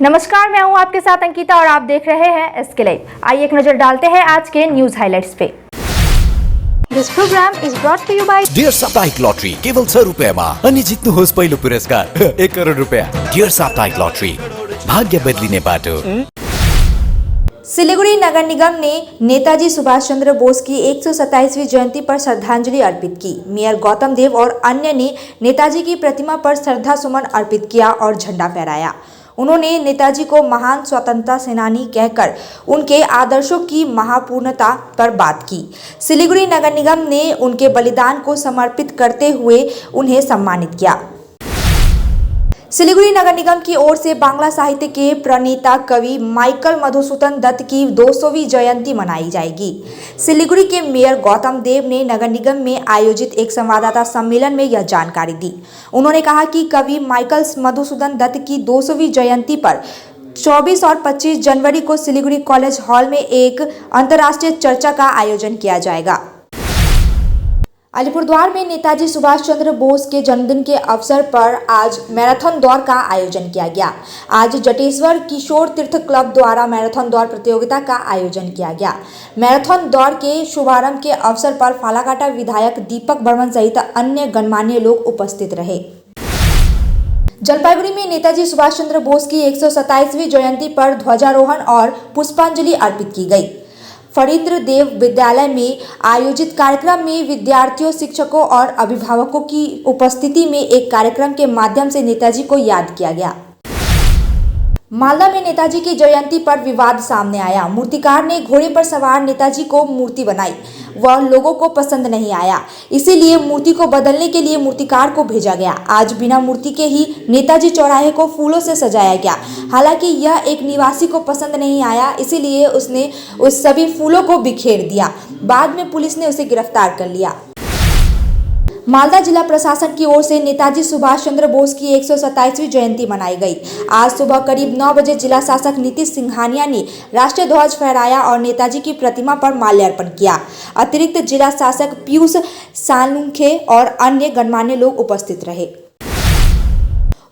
नमस्कार, मैं हूं आपके साथ अंकिता और आप देख रहे हैं एसके लाइव। आइए एक नजर डालते हैं आज के न्यूज हाइलाइट्स पे। This program is brought to you by Dear साप्ताहिक लॉटरी केवल 100 रुपयामा अनि जित्नुहोस् पहिलो पुरस्कार 1 करोड रुपया। डियर साप्ताहिक लॉटरी, भाग्य बदलिने बाटो। सिलीगुड़ी नगर निगम ने नेताजी सुभाष चंद्र बोस की 127वीं जयंती पर श्रद्धांजलि अर्पित की। मेयर गौतम देव और अन्य ने नेताजी की प्रतिमा पर श्रद्धा सुमन अर्पित किया और झंडा फहराया। उन्होंने नेताजी को महान स्वतंत्रता सेनानी कहकर उनके आदर्शों की महापूर्णता पर बात की। सिलीगुड़ी नगर निगम ने उनके बलिदान को समर्पित करते हुए उन्हें सम्मानित किया। सिलीगुड़ी नगर निगम की ओर से बांग्ला साहित्य के प्रणेता कवि माइकल मधुसूदन दत्त की 200वीं जयंती मनाई जाएगी। सिलीगुड़ी के मेयर गौतम देव ने नगर निगम में आयोजित एक संवाददाता सम्मेलन में यह जानकारी दी। उन्होंने कहा कि कवि माइकल मधुसूदन दत्त की 200वीं जयंती पर 24 और 25 जनवरी को सिलीगुड़ी कॉलेज हॉल में एक अंतर्राष्ट्रीय चर्चा का आयोजन किया जाएगा। अलीपुरद्वार में नेताजी सुभाष चंद्र बोस के जन्मदिन के अवसर पर आज मैराथन दौड़ का आयोजन किया गया। आज जटेश्वर किशोर तीर्थ क्लब द्वारा मैराथन दौड़ प्रतियोगिता का आयोजन किया गया। मैराथन दौड़ के शुभारंभ के अवसर पर फालाकाटा विधायक दीपक बर्मन सहित अन्य गणमान्य लोग उपस्थित रहे। जलपाईगुड़ी में नेताजी सुभाष चंद्र बोस की 127वीं जयंती पर ध्वजारोहण और पुष्पांजलि अर्पित की गई। फरींद्र देव विद्यालय में आयोजित कार्यक्रम में विद्यार्थियों, शिक्षकों और अभिभावकों की उपस्थिति में एक कार्यक्रम के माध्यम से नेताजी को याद किया गया। मालदा में नेताजी की जयंती पर विवाद सामने आया। मूर्तिकार ने घोड़े पर सवार नेताजी को मूर्ति बनाई। वह लोगों को पसंद नहीं आया, इसीलिए मूर्ति को बदलने के लिए मूर्तिकार को भेजा गया। आज बिना मूर्ति के ही नेताजी चौराहे को फूलों से सजाया गया। हालांकि यह एक निवासी को पसंद नहीं आया, इसीलिए उसने उस सभी फूलों को बिखेर दिया। बाद में पुलिस ने उसे गिरफ्तार कर लिया। मालदा जिला प्रशासन की ओर से नेताजी सुभाष चंद्र बोस की 127वीं जयंती मनाई गई। आज सुबह करीब 9 बजे जिला शासक नीतीश सिंघानिया ने राष्ट्रीय ध्वज फहराया और नेताजी की प्रतिमा पर माल्यार्पण किया। अतिरिक्त जिला शासक पीयूष सालुंखे और अन्य गणमान्य लोग उपस्थित रहे।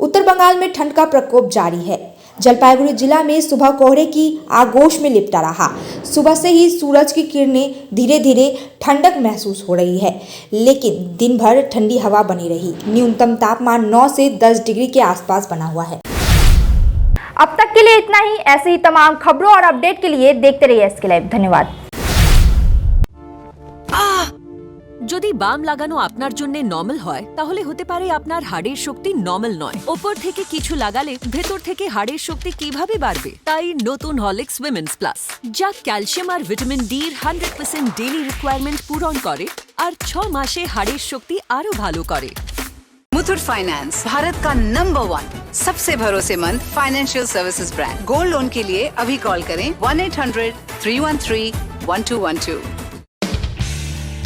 उत्तर बंगाल में ठंड का प्रकोप जारी है। जलपाईगुड़ी जिला में सुबह कोहरे की आगोश में लिपटा रहा। सुबह से ही सूरज की किरणें धीरे धीरे ठंडक महसूस हो रही है, लेकिन दिन भर ठंडी हवा बनी रही। न्यूनतम तापमान 9 से 10 डिग्री के आसपास बना हुआ है। अब तक के लिए इतना ही। ऐसे ही तमाम खबरों और अपडेट के लिए देखते रहिए एसके लाइव। धन्यवाद। যদি বাম লাগানো আপনার জন্য নরমাল হয় তাহলে হতে পারে আপনার হাড়ের শক্তি নরমাল নয়। উপর থেকে কিছু লাগালে ভেতর থেকে হাড়ের শক্তি কিভাবে বাড়বে? তাই নতুন হরলিক্স উইমেন্স প্লাস, যা ক্যালসিয়াম আর ভিটামিন ডি এর 100% ডেইলি রিকোয়ারমেন্ট পূরণ করে আর 6 মাসে হাড়ের শক্তি আরো ভালো করে। मुथूट फाइनेंस, भारत का नंबर 1 सबसे भरोसेमंद financial services brand. Gold loan के लिए अभी कॉल करें 1-800-313-1212।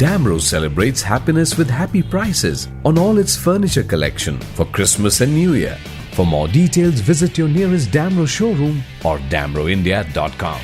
Damro celebrates happiness with happy prices on all its furniture collection for Christmas and New Year. For more details, visit your nearest Damro showroom or damroindia.com.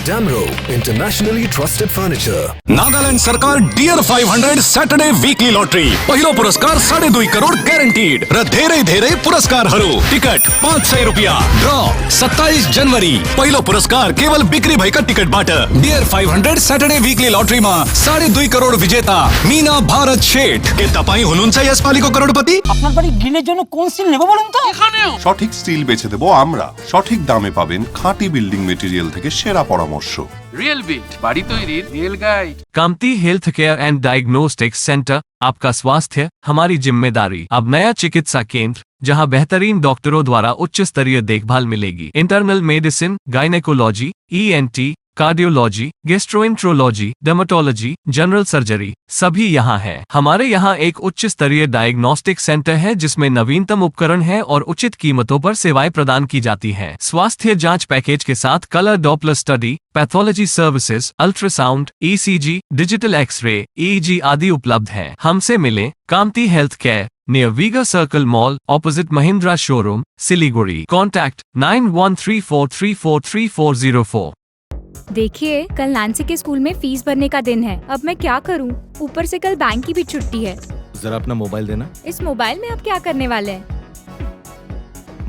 Damro, internationally trusted furniture. Nagaland सरकार dear 500 Saturday weekly lottery पहिलो पुरस्कार 2.5 करोड ग्यारेन्टीड र धेरै धेरै पुरस्कारहरू। Ticket 500 रुपैयाँ। ड्र 27 जनवरी। पहिलो पुरस्कार केवल बिक्री भएका टिकटबाट। डियर 500 सैटरडे वीकली लॉटरीमा 2.5 करोड विजेता मीना भारत शेठ। के तपाई हुनुहुन्छ यसपालिको करोडपति? আপনার বাড়ি গ্রিলের জন্য কোন স্টিল নেব বলুন তো? এখানেও সঠিক স্টিল বেছে দেব আমরা। সঠিক দামে পাবেন খাঁটি বিল্ডিং মেটেরিয়াল থেকে সেরা পরামর্শ। रियल बिट बाड़ी तैयारी real guide. Kamati health care and diagnostics centre, आपका स्वास्थ्य हमारी जिम्मेदारी। अब नया चिकित्सा केंद्र जहां बेहतरीन डॉक्टरों द्वारा उच्च स्तरीय देखभाल मिलेगी। Internal medicine, gynaecology, ENT, cardiology, gastroenterology, dermatology, general surgery सभी यहाँ है। हमारे यहाँ एक उच्च स्तरीय डायग्नोस्टिक सेंटर है जिसमें नवीनतम उपकरण है और उचित कीमतों पर सेवाएं प्रदान की जाती हैं। स्वास्थ्य जांच पैकेज के साथ colour Doppler study, pathology services, ultrasound, ECG, digital x-ray, EEG आदि उपलब्ध है। हमसे मिले Kamati health care, near Vega circle mall, opposite Mahindra showroom, Siliguri. Contact 9134343404। देखिए, कल नैन्सी के स्कूल में फीस भरने का दिन है। अब मैं क्या करूं? ऊपर से कल बैंक की भी छुट्टी है। जरा अपना मोबाइल देना। इस मोबाइल में आप क्या करने वाले हैं?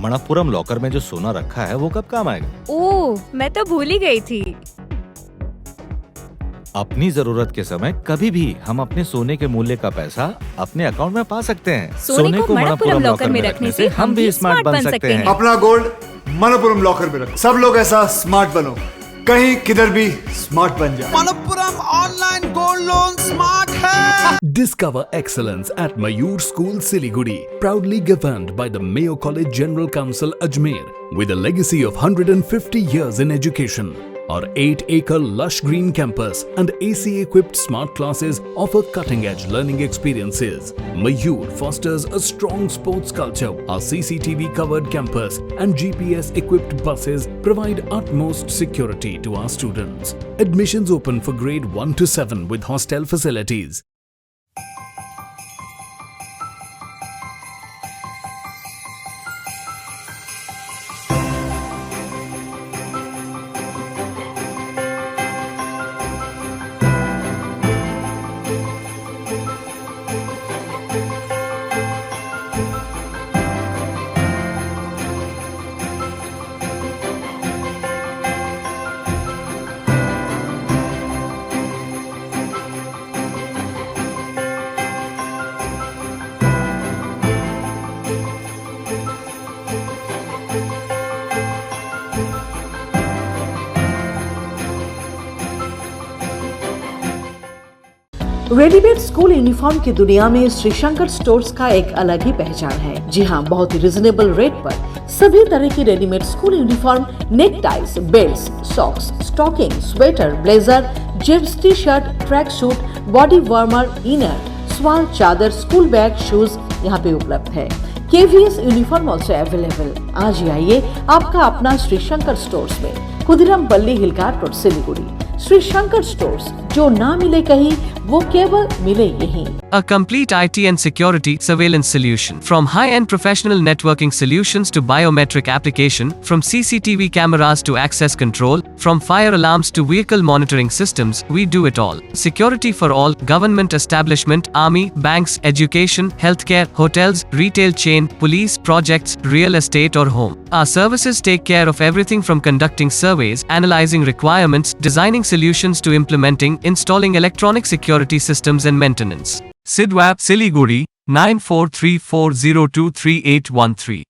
मणप्पुरम लॉकर में जो सोना रखा है वो कब काम आएगा? ओह, मैं तो भूल ही गई थी। अपनी जरूरत के समय कभी भी हम अपने सोने के मूल्य का पैसा अपने अकाउंट में पा सकते हैं। सोने को मणप्पुरम लॉकर में रखने से हम भी स्मार्ट बन सकते हैं। अपना गोल्ड मणप्पुरम लॉकर में रख। सब लोग ऐसा स्मार्ट बनो, कहीं किधर भी स्मार्ट बन जाए। Manappuram online gold loan smart है। Discover excellence at Mayur School, Siliguri, proudly governed by the Mayo College General Council, Ajmer, with a legacy of 150 years in education. Our 8-acre lush green campus and AC-equipped smart classes offer cutting-edge learning experiences. Mayur fosters a strong sports culture. Our CCTV-covered campus and GPS-equipped buses provide utmost security to our students. Admissions open for grade 1 to 7 with hostel facilities. Readymade school uniform की दुनिया में Shri Shankar stores का एक अलग ही पहचान है। जी हाँ, बहुत ही रिजनेबल रेट पर सभी तरह की readymade school uniform, neck ties, belt, socks, stocking, sweater, blazer, jeans, T shirt, track suit, body warmer, inner, स्वाल, चादर, स्कूल बैग, शूज यहाँ पे उपलब्ध है। KVS uniform also available. आज ही आइए आपका अपना श्री शंकर स्टोर्स में, खुदीराम पल्ली हिलघाट रोड, सिलीगुड़ी। श्री शंकर स्टोर्स, जो ना मिले कहीं वो केवल मिले यहीं। A complete IT and security surveillance solution. From high-end professional networking solutions to biometric application, from CCTV cameras to access control, from fire alarms to vehicle monitoring systems, we do it all. Security for all, government establishment, army, banks, education, healthcare, hotels, retail chain, police, projects, real estate or home. Our services take care of everything from conducting surveys, analyzing requirements, designing solutions to implementing, installing electronic security systems and maintenance. Sidwap, Siliguri, 9434023813.